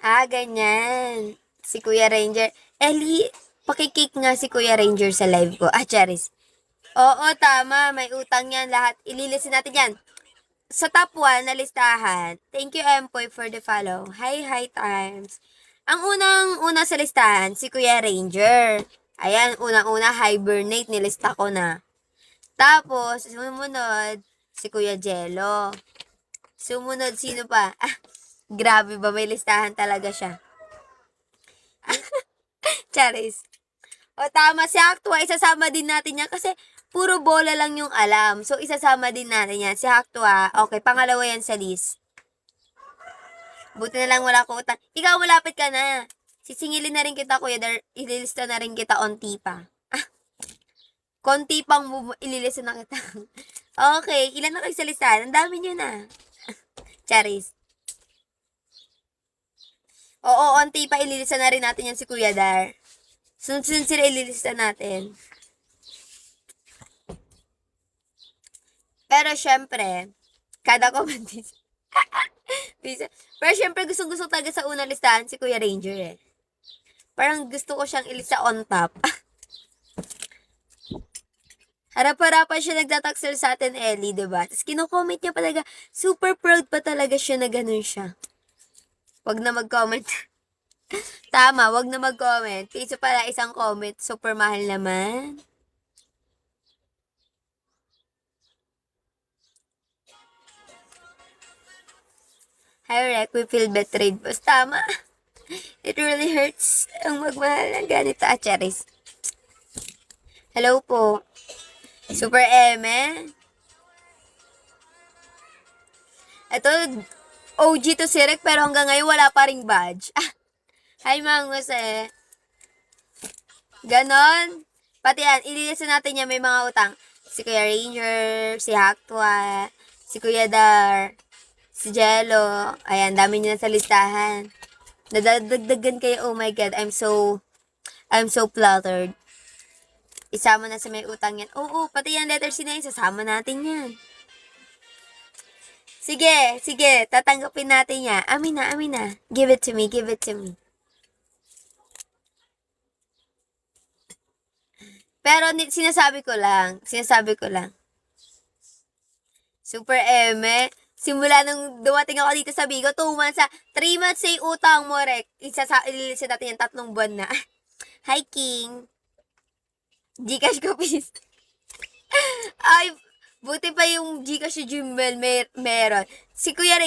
Ganyan. Si Kuya Ranger. Ellie, pakicake nga si Kuya Ranger sa live ko. Charis. Oo, tama. May utang yan lahat. Ililisin natin yan. Sa top 1 na listahan, thank you, Empoy, for the follow. Hi times. Ang unang-una sa listahan, si Kuya Ranger. Ayan, unang-una, hibernate, nilista ko na. Tapos, sumunod, si Kuya Jello. Sumunod, sino pa? Grabe ba, may listahan talaga siya. Charis. O tama, si Actua, isasama din natin yan kasi puro bola lang yung alam. So, isasama din natin yan. Si Actua, okay, pangalawa yan sa list. Buti na lang wala ko utang. Ikaw, malapit ka na. Sisingilin na rin kita, Kuya Dar. Ililista na rin kita onti pa. Konti pang ililista na kita. Okay, ilan na kayo sa listahan? Ang dami nyo na. Charis. Oo, onti pa ililista na rin natin yan si Kuya Dar. Sunod-sunod sila ililista natin. Pero syempre, kada comment pero syempre gusto talaga sa unang listahan si Kuya Ranger eh. Parang gusto ko siyang ilista on top. Harap-harapan siya nagtataksel sa atin, Ellie, diba? Tapos kino-comment niya talaga, super proud pa talaga siya na ganun siya. Wag na mag-comment. Tama, wag na mag-comment. Piso pala isang comment, super mahal naman. Hi, Rek, we feel betrayed. Boss, tama. It really hurts ang magmahal ng ganito. Charis. Hello po. Super Eme. Ito, OG to si Rek, pero hanggang ngayon wala pa ring badge. Hi, Mang Jose. Ganon. Pati yan, ililisin natin yan, may mga utang. Si Kuya Ranger, si Haktua, si Kuya Dar, si Jello. Ayan, dami nyo na sa listahan. Nadadagdagan kayo, oh my God, I'm so flattered. Isama na sa may utang yan. Oo, pati yan letter C na yun, sasama natin yan. Sige, tatanggapin natin yan. Amin na. Give it to me. Pero sinasabi ko lang. Super Eme. Simula nung dumating ako dito sa Bigo, 2 months 3 months say utang mo, Rek. Ililisin natin yung 3 buwan na. Hi, King. Gcash ko, please. Ay, buti pa yung Gcash si Jimbel meron. Si Kuya Rek,